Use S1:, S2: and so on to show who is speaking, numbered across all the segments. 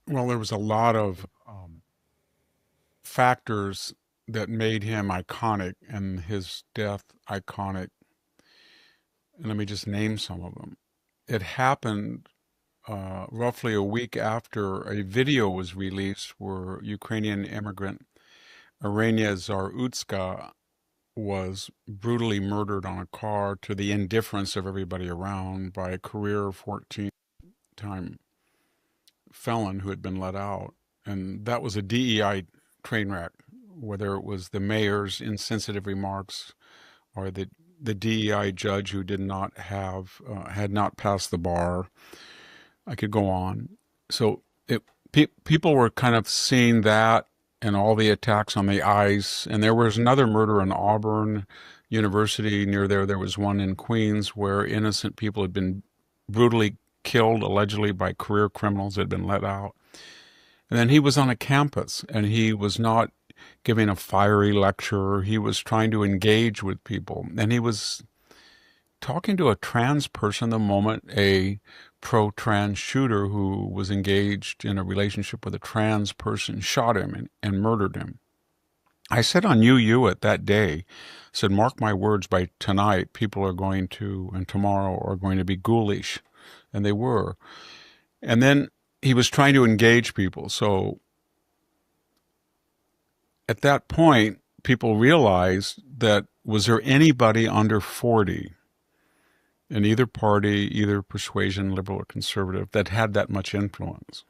S1: Well, there was a lot of factors that made him iconic and his death iconic. And let me just name some of them. It happened roughly a week after a video was released where Ukrainian immigrant Arenia Zarutska was brutally murdered on a car to the indifference of everybody around by a career 14-time felon who had been let out. And that was a DEI train wreck, whether it was the mayor's insensitive remarks or the DEI judge who did not have, had not passed the bar. I could go on. So people were kind of seeing that and all the attacks on the ICE. And there was another murder in Auburn University near there. There was one in Queens where innocent people had been brutally killed, allegedly by career criminals that had been let out. And then he was on a campus and he was not giving a fiery lecture. He was trying to engage with people. And he was talking to a trans person the moment a pro-trans shooter who was engaged in a relationship with a trans person shot him and murdered him. I said on UU at that day, said, mark my words, by tonight, people are going to, and tomorrow are going to be ghoulish. And they were. And then he was trying to engage people. So at that point, people realized that was there anybody under 40 in either party, either persuasion, liberal or conservative, that had that much influence?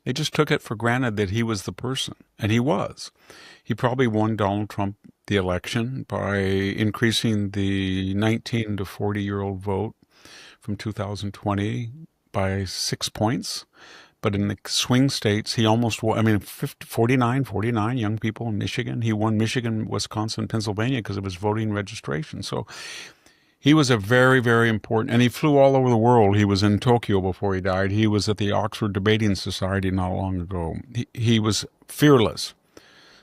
S1: They just took it for granted that he was the person, and he was. He probably won Donald Trump the election by increasing the 19 to 40-year-old vote from 2020 by 6 points. But in the swing states, he almost won. I mean, 49 young people in Michigan. He won Michigan, Wisconsin, Pennsylvania because of his voting registration. So he was a very, very important, and he flew all over the world. He was in Tokyo before he died. He was at the Oxford Debating Society not long ago. He was fearless.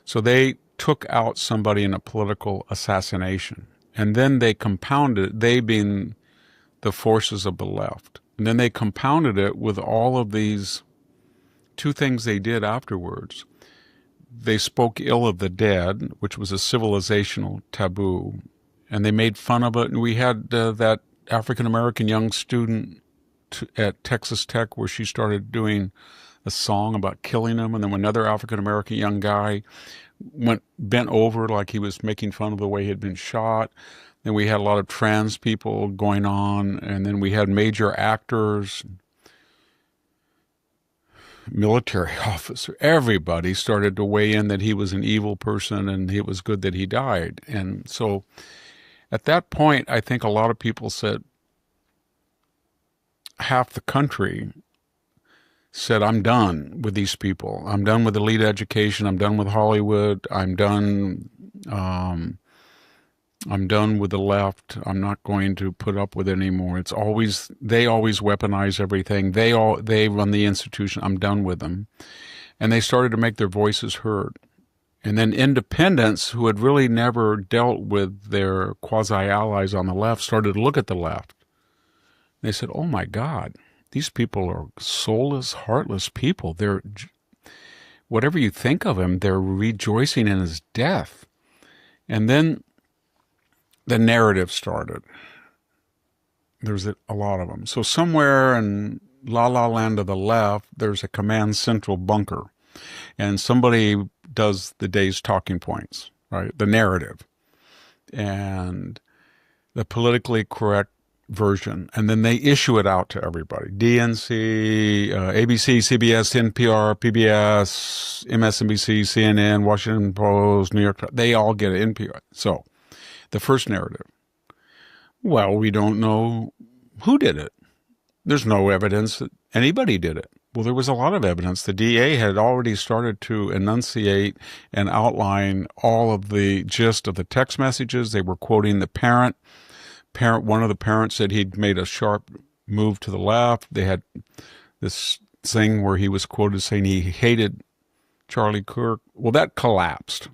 S1: So they took out somebody in a political assassination. And then they compounded it, they being the forces of the left. And then they compounded it with all of these two things they did afterwards. They spoke ill of the dead, which was a civilizational taboo, and they made fun of it. And we had that African-American young student at Texas Tech where she started doing a song about killing him, and then another African-American young guy bent over like he was making fun of the way he had been shot. Then we had a lot of trans people going on, and then we had major actors, military officer, everybody started to weigh in that he was an evil person and it was good that he died. And so at that point, I think a lot of people said, half the country said, I'm done with these people. I'm done with elite education. I'm done with Hollywood. I'm done with the left. I'm not going to put up with it anymore. They always weaponize everything. They run the institution. I'm done with them. And they started to make their voices heard. And then independents who had really never dealt with their quasi-allies on the left started to look at the left. They said, oh my God, these people are soulless, heartless people. Whatever you think of him, they're rejoicing in his death. And then the narrative started. There's a lot of them. So somewhere in La La Land of the left, there's a command central bunker. And somebody does the day's talking points, right? The narrative. And the politically correct version. And then they issue it out to everybody. DNC, ABC, CBS, NPR, PBS, MSNBC, CNN, Washington Post, New York Times. They all get it. NPR. So the first narrative. Well, we don't know who did it. There's no evidence that anybody did it. Well, there was a lot of evidence. The DA had already started to enunciate and outline all of the gist of the text messages. They were quoting the parent. One of the parents said he'd made a sharp move to the left. They had this thing where he was quoted saying he hated Charlie Kirk. Well, that collapsed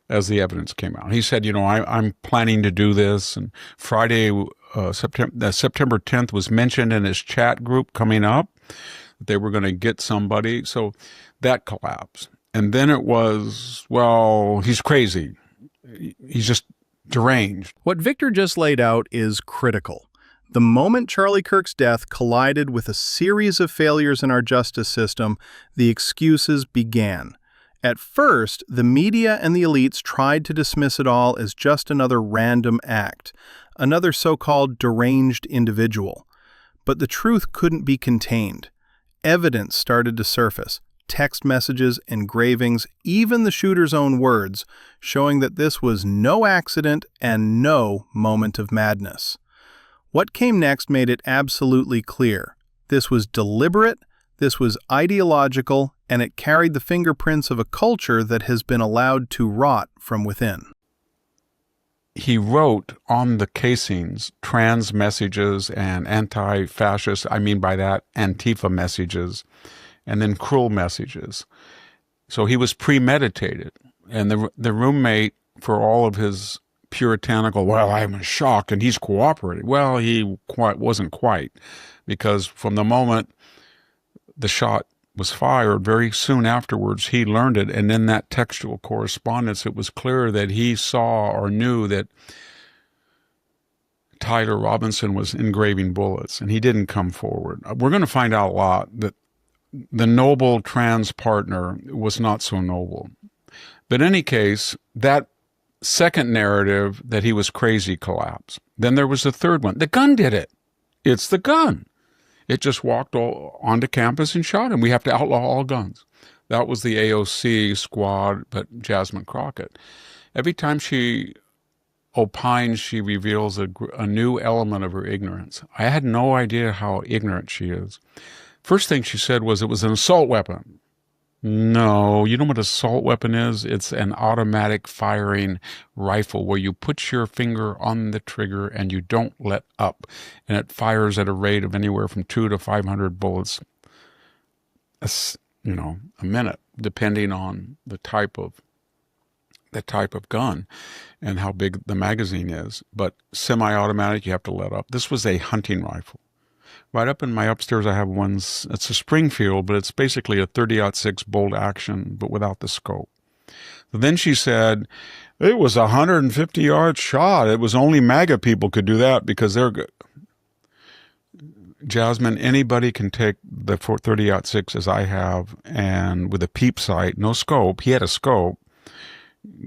S1: as the evidence came out. He said, I'm planning to do this. And Friday, September 10th was mentioned in his chat group coming up. that they were going to get somebody. So that collapsed. And then it was, well, he's crazy. He's just deranged.
S2: What Victor just laid out is critical. The moment Charlie Kirk's death collided with a series of failures in our justice system, the excuses began. At first, the media and the elites tried to dismiss it all as just another random act, another so-called deranged individual. But the truth couldn't be contained. Evidence started to surface. Text messages, engravings, even the shooter's own words, showing that this was no accident and no moment of madness. What came next made it absolutely clear. This was deliberate, this was ideological, and it carried the fingerprints of a culture that has been allowed to rot from within.
S1: He wrote on the casings trans messages and anti-fascist, I mean by that Antifa messages, and then cruel messages. So he was premeditated. And the roommate, for all of his puritanical, well, I'm in shock, and he's cooperating. Well, he wasn't quite, because from the moment the shot was fired, very soon afterwards, he learned it. And in that textual correspondence, it was clear that he saw or knew that Tyler Robinson was engraving bullets, and he didn't come forward. We're going to find out a lot that the noble trans partner was not so noble. But in any case, that second narrative that he was crazy collapsed. Then there was the third one. The gun did it. It's the gun. It just walked onto campus and shot him. We have to outlaw all guns. That was the AOC squad, but Jasmine Crockett. Every time she opines, she reveals a new element of her ignorance. I had no idea how ignorant she is. First thing she said was it was an assault weapon. No, you know what an assault weapon is? It's an automatic firing rifle where you put your finger on the trigger and you don't let up. And it fires at a rate of anywhere from 200 to 500 bullets, a minute, depending on the type of gun and how big the magazine is. But semi-automatic, you have to let up. This was a hunting rifle. Right up in my upstairs, I have one. It's a Springfield, but it's basically a 30-06 bolt action, but without the scope. So then she said, it was a 150-yard shot. It was only MAGA people could do that because they're good. Jasmine, anybody can take the 30-06 as I have, and with a peep sight, no scope. He had a scope.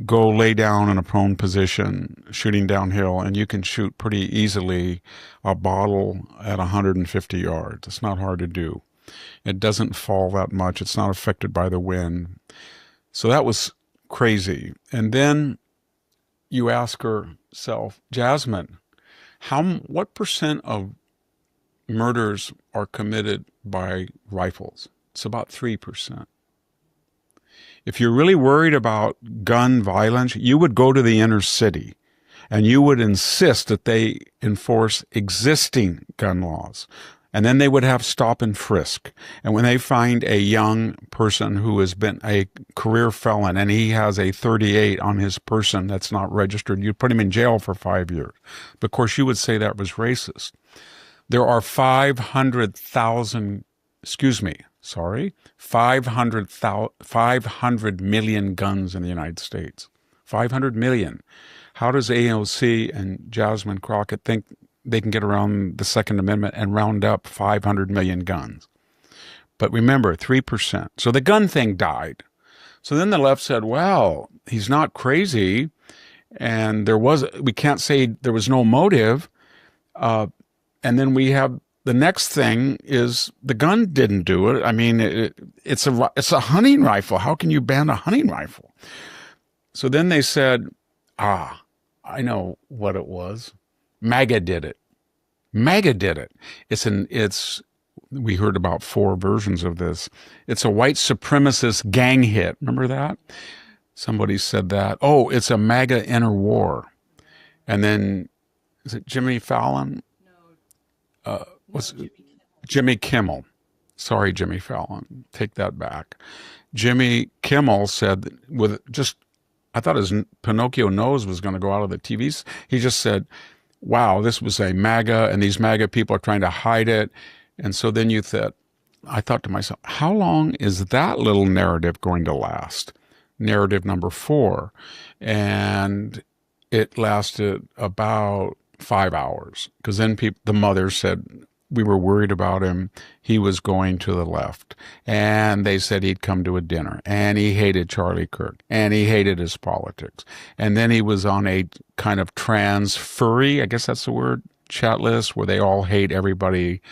S1: Go lay down in a prone position, shooting downhill, and you can shoot pretty easily a bottle at 150 yards. It's not hard to do. It doesn't fall that much. It's not affected by the wind. So that was crazy. And then you ask herself, Jasmine, what percent of murders are committed by rifles? It's about 3%. If you're really worried about gun violence, you would go to the inner city and you would insist that they enforce existing gun laws. And then they would have stop and frisk. And when they find a young person who has been a career felon and he has a 38 on his person that's not registered, you'd put him in jail for 5 years. But of course, you would say that was racist. There are 500 million guns in the United States. 500 million. How does AOC and Jasmine Crockett think they can get around the Second Amendment and round up 500 million guns? But remember, 3%. So the gun thing died. So then the left said, well, he's not crazy, and we can't say there was no motive. And then we have the next thing is the gun didn't do it. I mean, it's a hunting rifle. How can you ban a hunting rifle? So then they said, I know what it was. MAGA did it. MAGA did it. We heard about 4 versions of this. It's a white supremacist gang hit. Remember that? Somebody said that. Oh, it's a MAGA inner war. And then, is it Jimmy Fallon? No. Jimmy Kimmel. Sorry, Jimmy Fallon. Take that back. Jimmy Kimmel said, I thought his Pinocchio nose was going to go out of the TVs. He just said, wow, this was a MAGA, and these MAGA people are trying to hide it. And so then you thought, I thought to myself, how long is that little narrative going to last? Narrative number 4. And it lasted about 5 hours, because then the mother said, we were worried about him. He was going to the left. And they said he'd come to a dinner. And he hated Charlie Kirk. And he hated his politics. And then he was on a kind of trans furry, I guess that's the word, chat list where they all hate everybody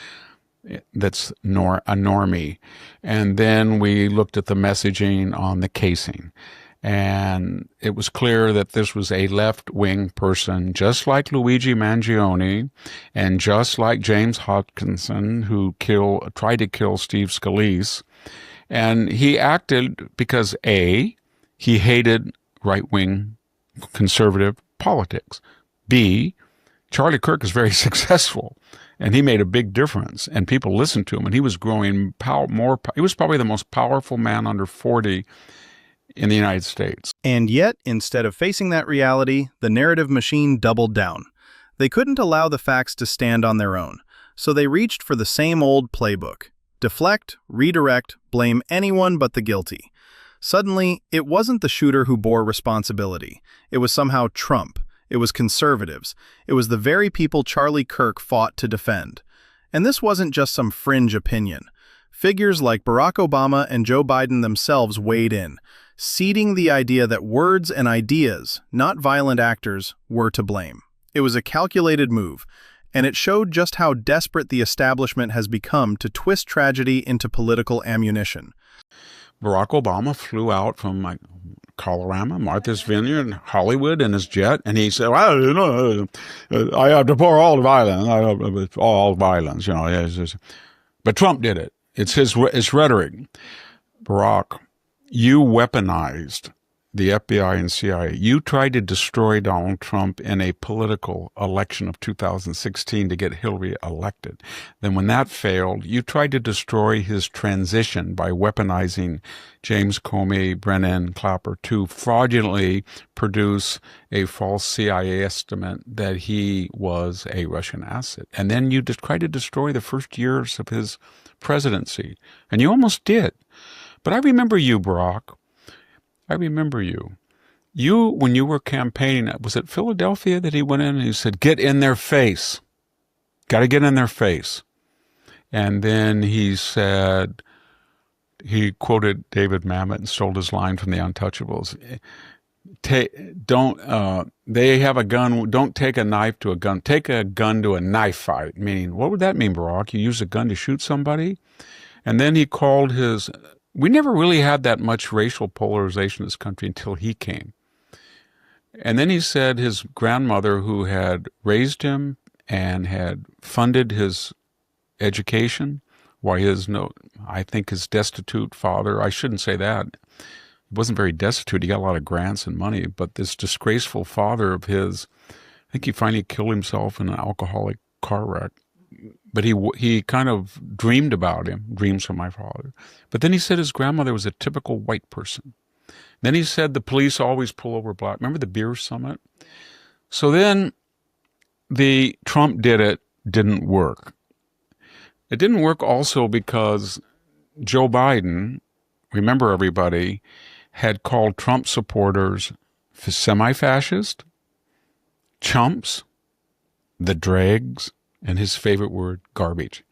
S1: that's a normie. And then we looked at the messaging on the casing. And it was clear that this was a left-wing person, just like Luigi Mangione and just like James Hodgkinson, who tried to kill Steve Scalise. And he acted because, A, he hated right-wing conservative politics. B, Charlie Kirk is very successful, and he made a big difference, and people listened to him, and he was growing he was probably the most powerful man under 40 in the United States.
S2: And yet, instead of facing that reality, the narrative machine doubled down. They couldn't allow the facts to stand on their own, so they reached for the same old playbook. Deflect, redirect, blame anyone but the guilty. Suddenly, it wasn't the shooter who bore responsibility. It was somehow Trump. It was conservatives. It was the very people Charlie Kirk fought to defend. And this wasn't just some fringe opinion. Figures like Barack Obama and Joe Biden themselves weighed in, seeding the idea that words and ideas, not violent actors, were to blame. It was a calculated move, and it showed just how desperate the establishment has become to twist tragedy into political ammunition.
S1: Barack Obama flew out from Colorado, Martha's Vineyard, Hollywood in his jet, and he said, well, I have to pour all the violence, all violence, But Trump did it. It's his rhetoric. Barack, you weaponized the FBI and CIA. You tried to destroy Donald Trump in a political election of 2016 to get Hillary elected. Then when that failed, you tried to destroy his transition by weaponizing James Comey, Brennan, Clapper to fraudulently produce a false CIA estimate that he was a Russian asset. And then you tried to destroy the first years of his presidency. And you almost did. But I remember you, Barack. I remember you. When you were campaigning, was it Philadelphia that he went in and he said, get in their face. Got to get in their face. And then he said, he quoted David Mamet and stole his line from the Untouchables. They have a gun. Don't take a knife to a gun. Take a gun to a knife fight. Meaning, what would that mean, Barack? You use a gun to shoot somebody? And then he called we never really had that much racial polarization in this country until he came. And then he said his grandmother, who had raised him and had funded his education, I think his destitute father, I shouldn't say that. He wasn't very destitute. He got a lot of grants and money, but this disgraceful father of his, I think he finally killed himself in an alcoholic car wreck. But he kind of dreamed about him, dreams from my father. But then he said his grandmother was a typical white person. Then he said the police always pull over black. Remember the beer summit? So then the Trump didn't work. It didn't work also because Joe Biden, remember everybody, had called Trump supporters semi-fascist, chumps, the dregs, and his favorite word, garbage.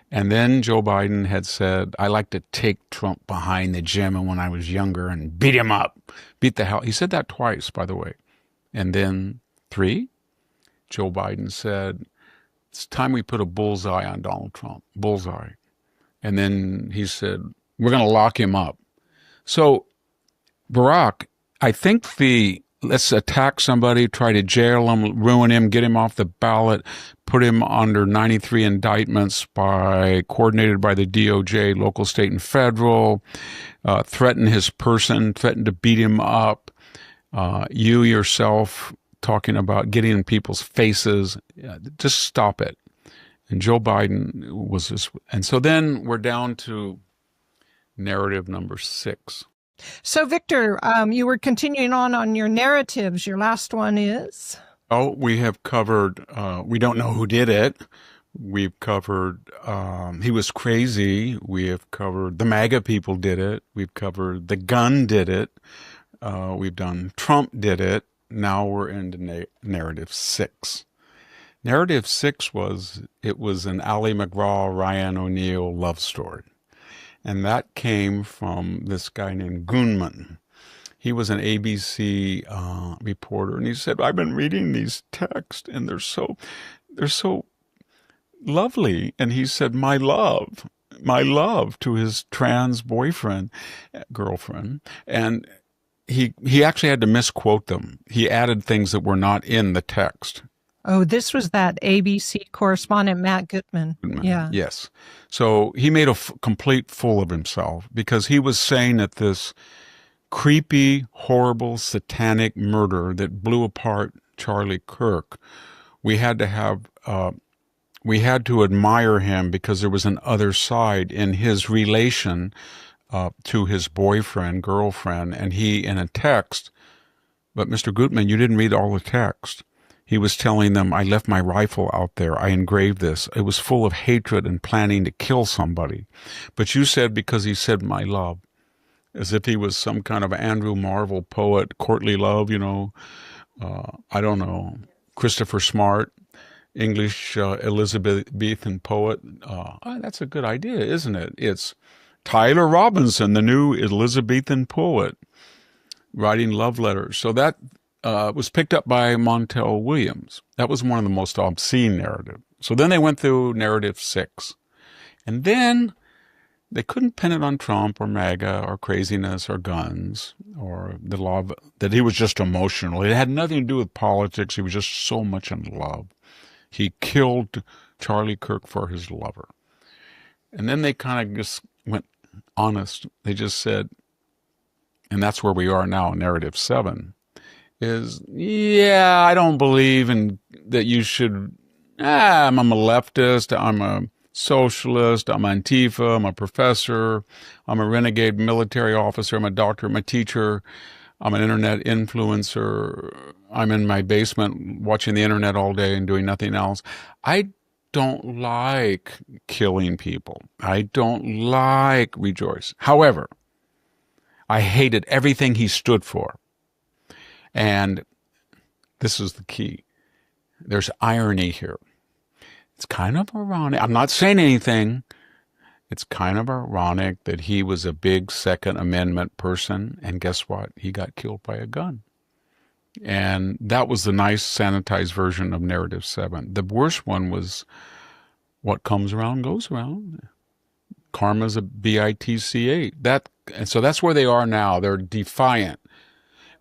S1: And then Joe Biden had said, I like to take Trump behind the gym and when I was younger and beat him up, beat the hell. He said that twice, by the way. And then 3, Joe Biden said, it's time we put a bullseye on Donald Trump, bullseye. And then he said, we're going to lock him up. So Barack, I think let's attack somebody, try to jail him, ruin him, get him off the ballot, put him under 93 indictments coordinated by the DOJ, local, state, and federal, threaten his person, threaten to beat him up. You yourself talking about getting in people's faces. Just stop it. And Joe Biden was this. And so then we're down to narrative number 6.
S3: So, Victor, you were continuing on your narratives. Your last one is?
S1: Oh, we have covered, we don't know who did it. We've covered He Was Crazy. We have covered the MAGA people did it. We've covered the gun did it. We've done Trump did it. Now we're into narrative 6. Narrative 6 was an Ali McGraw, Ryan O'Neal love story. And that came from this guy named Gunman. He was an ABC reporter, and he said, I've been reading these texts, and they're so lovely. And he said, my love to his trans girlfriend. And he actually had to misquote them. He added things that were not in the text.
S3: Oh, this was that ABC correspondent, Matt Gutman. Yeah.
S1: Yes. So he made a complete fool of himself because he was saying that this creepy, horrible, satanic murder that blew apart Charlie Kirk, we had to admire him because there was an other side in his relation to his boyfriend, girlfriend, and he in a text. But Mr. Gutman, you didn't read all the text. He was telling them, I left my rifle out there. I engraved this. It was full of hatred and planning to kill somebody. But you said, because he said my love, as if he was some kind of Andrew Marvell poet, courtly love, I don't know, Christopher Smart, English Elizabethan poet. That's a good idea, isn't it? It's Tyler Robinson, the new Elizabethan poet, writing love letters. So that was picked up by Montel Williams. That was one of the most obscene narratives. So then they went through narrative 6. And then they couldn't pin it on Trump or MAGA or craziness or guns or the love, that he was just emotional. It had nothing to do with politics. He was just so much in love. He killed Charlie Kirk for his lover. And then they kind of just went honest. They just said, and that's where we are now in narrative 7, is, yeah, I don't believe in that you should, I'm a leftist, I'm a socialist, I'm Antifa, I'm a professor, I'm a renegade military officer, I'm a doctor, I'm a teacher, I'm an internet influencer, I'm in my basement watching the internet all day and doing nothing else. I don't like killing people. I don't like Rejoice. However, I hated everything he stood for. And this is the key. There's irony here. It's kind of ironic. I'm not saying anything. It's kind of ironic that he was a big Second Amendment person, and guess what? He got killed by a gun. And that was the nice sanitized version of narrative 7. The worst one was what comes around goes around. Karma's a bitch. And so that's where they are now. They're defiant.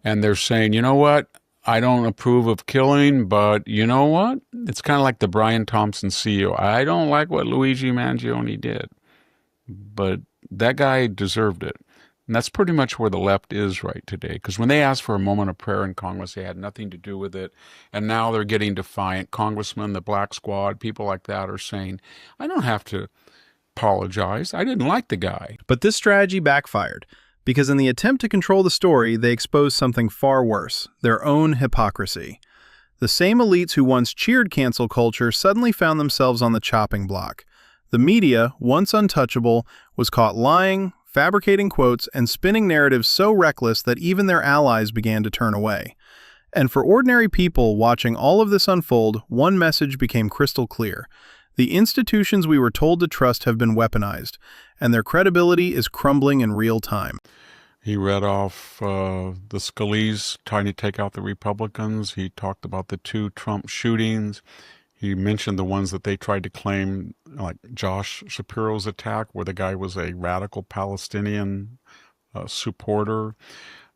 S1: And they're saying, you know what? I don't approve of killing, but you know what? It's kind of like the Brian Thompson CEO. I don't like what Luigi Mangione did, but that guy deserved it. And that's pretty much where the left is right today. Because when they asked for a moment of prayer in Congress, they had nothing to do with it. And now they're getting defiant. Congressmen, the Black Squad, people like that are saying, I don't have to apologize. I didn't like the guy.
S2: But this strategy backfired, because in the attempt to control the story, they exposed something far worse, their own hypocrisy. The same elites who once cheered cancel culture suddenly found themselves on the chopping block. The media, once untouchable, was caught lying, fabricating quotes, and spinning narratives so reckless that even their allies began to turn away. And for ordinary people watching all of this unfold, one message became crystal clear. The institutions we were told to trust have been weaponized, and their credibility is crumbling in real time.
S1: He read off the Scalise trying to take out the Republicans. He talked about the 2 Trump shootings. He mentioned the ones that they tried to claim, like Josh Shapiro's attack, where the guy was a radical Palestinian supporter.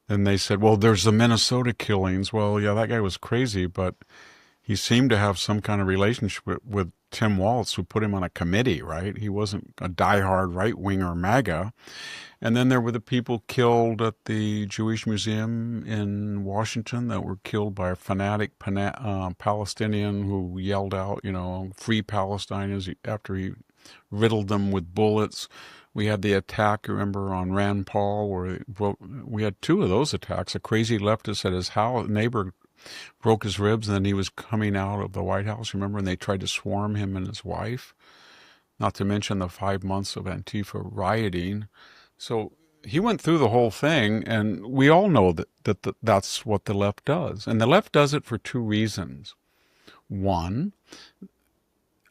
S1: And they said, well, there's the Minnesota killings. Well, yeah, that guy was crazy, but he seemed to have some kind of relationship with Tim Walz, who put him on a committee, right? He wasn't a diehard right-winger MAGA. And then there were the people killed at the Jewish Museum in Washington that were killed by a fanatic Palestinian who yelled out, free Palestine after he riddled them with bullets. We had the attack, remember, on Rand Paul, where we had 2 of those attacks. A crazy leftist at his neighbor broke his ribs, and then he was coming out of the White House, remember, and they tried to swarm him and his wife, not to mention the 5 months of Antifa rioting. So he went through the whole thing, and we all know that's what the left does. And the left does it for two reasons. One,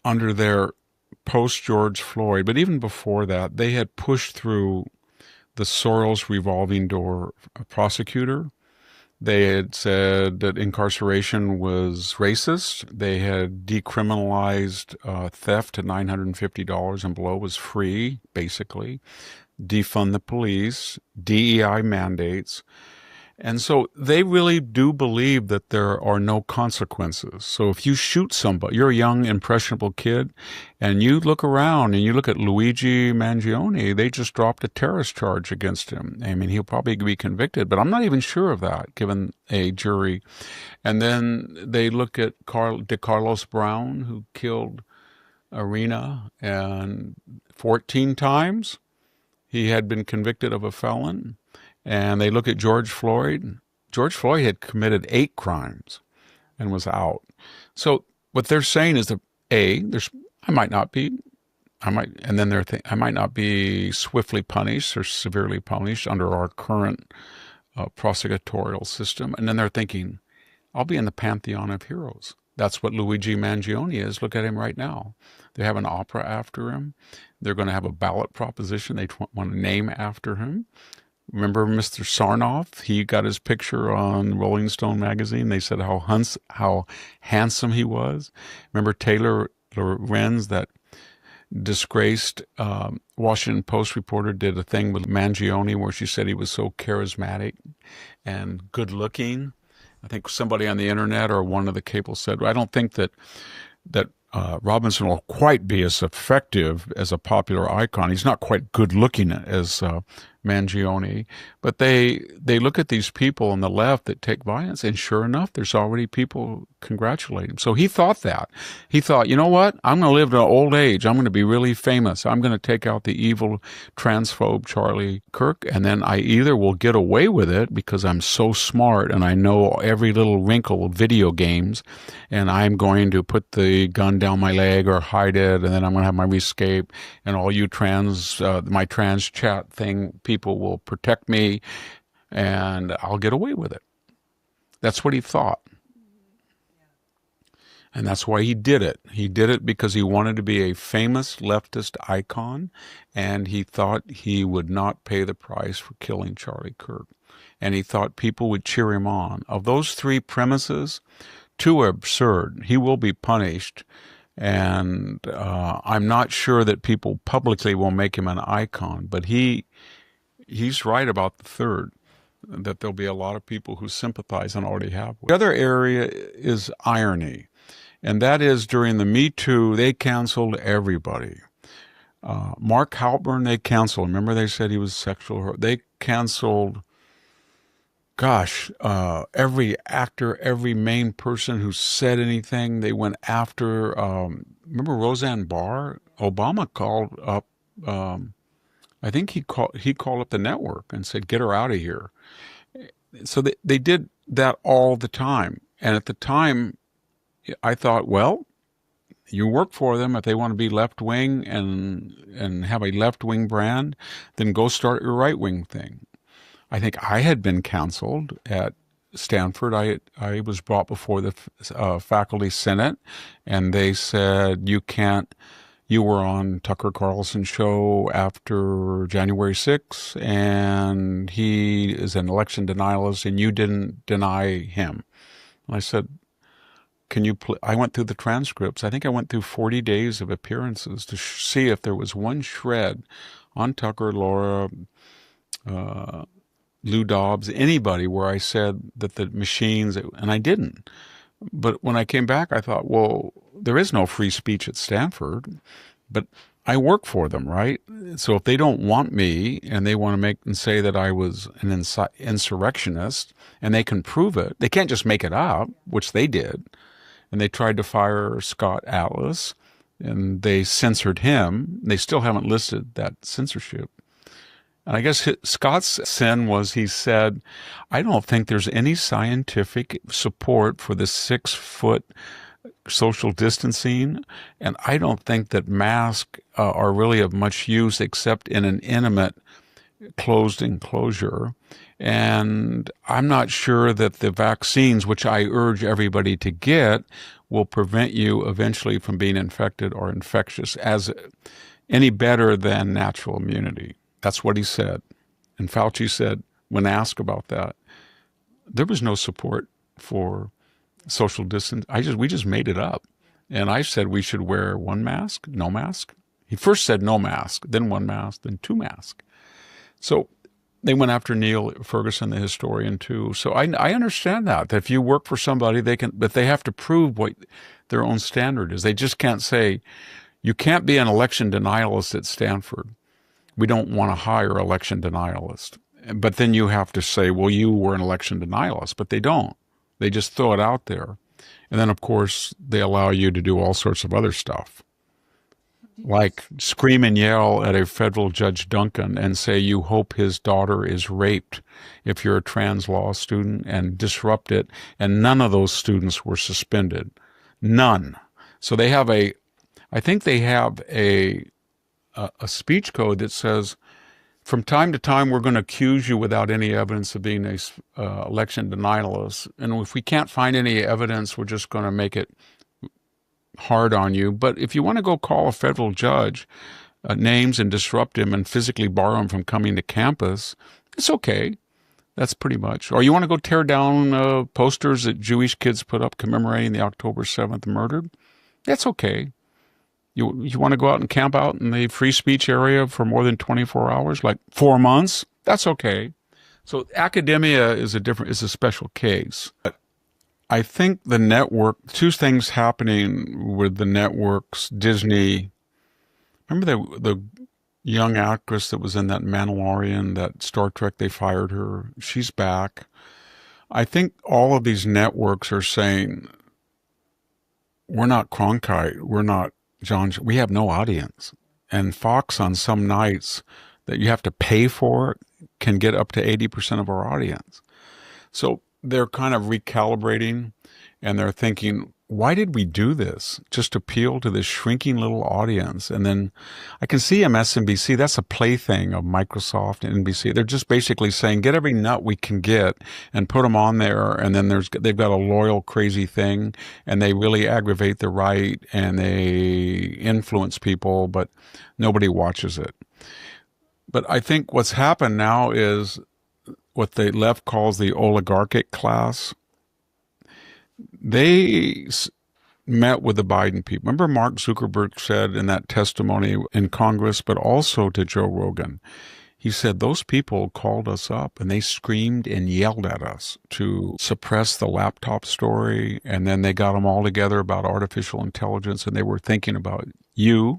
S1: under their post-George Floyd, but even before that, they had pushed through the Soros revolving door prosecutor. They had said that incarceration was racist. They had decriminalized theft to $950 and below was free, basically. Defund the police, DEI mandates. And so they really do believe that there are no consequences. So if you shoot somebody, you're a young, impressionable kid, and you look around and you look at Luigi Mangione, they just dropped a terrorist charge against him. I mean, he'll probably be convicted, but I'm not even sure of that, given a jury. And then they look at Carlos Brown, who killed Arena, and 14 times he had been convicted of a felon. And they look at George Floyd. George Floyd had committed 8 crimes and was out. So what they're saying is that I might not be swiftly punished or severely punished under our current prosecutorial system. And then they're thinking, I'll be in the pantheon of heroes. That's what Luigi Mangione is. Look at him right now. They have an opera after him. They're going to have a ballot proposition they want to name after him. Remember Mr. Sarnoff? He got his picture on Rolling Stone magazine. They said how handsome he was. Remember Taylor Lorenz, that disgraced Washington Post reporter, did a thing with Mangione where she said he was so charismatic and good looking. I think somebody on the internet or one of the cable said, I don't think that Robinson will quite be as effective as a popular icon. He's not quite good looking as Mangione, but they look at these people on the left that take violence, and sure enough, there's already people congratulating him. So he thought that. He thought, you know what? I'm going to live to old age. I'm going to be really famous. I'm going to take out the evil transphobe Charlie Kirk, and then I either will get away with it because I'm so smart and I know every little wrinkle of video games, and I'm going to put the gun down my leg or hide it, and then I'm going to have my escape, and all you my trans chat thing, people will protect me, and I'll get away with it. That's what he thought. And that's why he did it. He did it because he wanted to be a famous leftist icon, and he thought he would not pay the price for killing Charlie Kirk. And he thought people would cheer him on. Of those 3 premises, 2 are absurd. He will be punished, and I'm not sure that people publicly will make him an icon, but he's right about the third, that there'll be a lot of people who sympathize and already have. The other area is irony, and that is during the Me Too, they canceled everybody. Mark Halpern, they canceled. Remember they said he was sexual. They canceled, every actor, every main person who said anything. They went after, remember Roseanne Barr? Obama called up, I think he called up the network and said, get her out of here. So they did that all the time. And at the time, I thought, well, you work for them. If they want to be left-wing and have a left-wing brand, then go start your right-wing thing. I think I had been counseled at Stanford. I was brought before the faculty senate, and they said, you were on Tucker Carlson's show after January 6th, and he is an election denialist, and you didn't deny him. And I said, I went through the transcripts. I think I went through 40 days of appearances to see if there was one shred on Tucker, Laura, Lou Dobbs, anybody where I said that the machines, and I didn't. But when I came back, I thought, well, there is no free speech at Stanford, but I work for them, right? So if they don't want me and they want to make and say that I was an insurrectionist and they can prove it, they can't just make it up, which they did. And they tried to fire Scott Atlas, and they censored him. They still haven't listed that censorship. And I guess Scott's sin was he said, I don't think there's any scientific support for the 6-foot social distancing, and I don't think that masks are really of much use except in an intimate closed enclosure. And I'm not sure that the vaccines, which I urge everybody to get, will prevent you eventually from being infected or infectious as any better than natural immunity. That's what he said. And Fauci said, when asked about that, there was no support for social distance. We just made it up. And I said we should wear one mask, no mask. He first said no mask, then one mask, then two masks. So they went after Neil Ferguson, the historian, too. So I understand that if you work for somebody, but they have to prove what their own standard is. They just can't say, you can't be an election denialist at Stanford. We don't want to hire election denialists. But then you have to say, well, you were an election denialist, but they don't. They just throw it out there. And then, of course, they allow you to do all sorts of other stuff, like scream and yell at a federal Judge Duncan and say you hope his daughter is raped if you're a trans law student, and disrupt it. And none of those students were suspended. None. So they have a speech code that says, from time to time, we're going to accuse you without any evidence of being a election denialist. And if we can't find any evidence, we're just going to make it hard on you. But if you want to go call a federal judge names and disrupt him and physically bar him from coming to campus, it's okay. That's pretty much. Or you want to go tear down posters that Jewish kids put up commemorating the October 7th murder, that's okay. You want to go out and camp out in the free speech area for more than 24 hours, like 4 months? That's okay. So academia is a special case. But I think the network, two things happening with the networks, Disney. Remember the young actress that was in that Mandalorian, that Star Trek, they fired her. She's back. I think all of these networks are saying, we're not Cronkite, we're not John, we have no audience. And Fox on some nights that you have to pay for can get up to 80% of our audience. So they're kind of recalibrating, and they're thinking, why did we do this? Just appeal to this shrinking little audience. And then I can see MSNBC, that's a plaything of Microsoft and NBC. They're just basically saying, get every nut we can get and put them on there. And then they've got a loyal, crazy thing, and they really aggravate the right and they influence people, but nobody watches it. But I think what's happened now is what the left calls the oligarchic class. They met with the Biden people. Remember Mark Zuckerberg said in that testimony in Congress, but also to Joe Rogan, he said those people called us up and they screamed and yelled at us to suppress the laptop story. And then they got them all together about artificial intelligence, and they were thinking about you,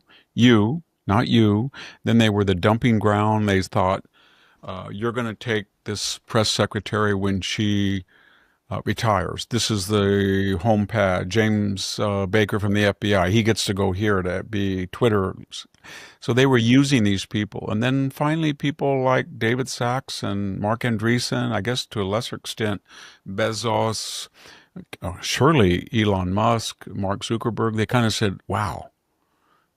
S1: not you. Then they were the dumping ground. They thought, you're going to take this press secretary when she retires. This is the home pad. James Baker from the FBI, he gets to go here to be Twitter. So they were using these people. And then finally people like David Sachs and Mark Andreessen, I guess to a lesser extent, Bezos, surely Elon Musk, Mark Zuckerberg, they kind of said, wow,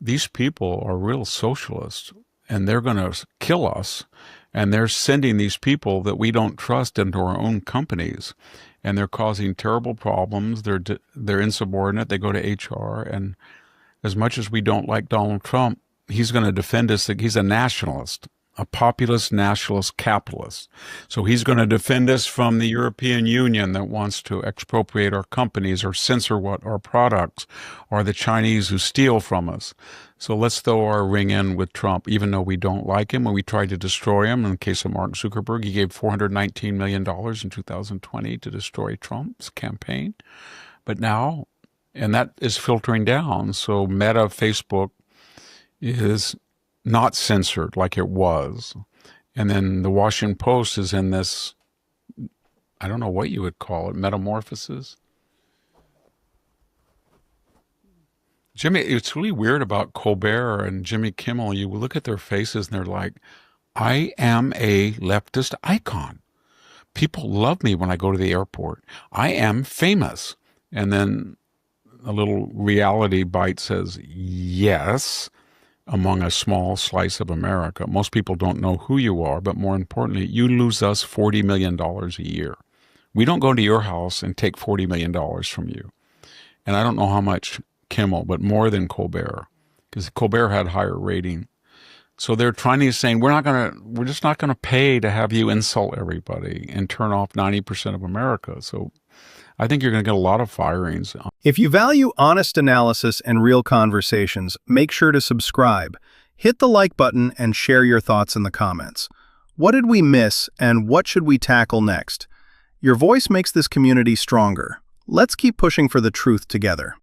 S1: these people are real socialists and they're going to kill us. And they're sending these people that we don't trust into our own companies. And they're causing terrible problems. They're insubordinate. They go to HR. And as much as we don't like Donald Trump, he's going to defend us. He's a nationalist, a populist, nationalist, capitalist. So he's going to defend us from the European Union that wants to expropriate our companies or censor what our products, or the Chinese who steal from us. So let's throw our ring in with Trump, even though we don't like him. When we tried to destroy him, in the case of Mark Zuckerberg, he gave $419 million in 2020 to destroy Trump's campaign. But now, and that is filtering down. So Meta, Facebook is not censored like it was. And then the Washington Post is in this, I don't know what you would call it, metamorphosis. Jimmy, it's really weird about Colbert and Jimmy Kimmel. You look at their faces and they're like, I am a leftist icon. People love me when I go to the airport. I am famous. And then a little reality bite says, yes, among a small slice of America. Most people don't know who you are, but more importantly, you lose us $40 million a year. We don't go to your house and take $40 million from you. And I don't know how much Kimmel, but more than Colbert, because Colbert had higher rating. So they're trying to say, we're just not going to pay to have you insult everybody and turn off 90% of America. So I think you're going to get a lot of firings.
S2: If you value honest analysis and real conversations, make sure to subscribe. Hit the like button and share your thoughts in the comments. What did we miss and what should we tackle next? Your voice makes this community stronger. Let's keep pushing for the truth together.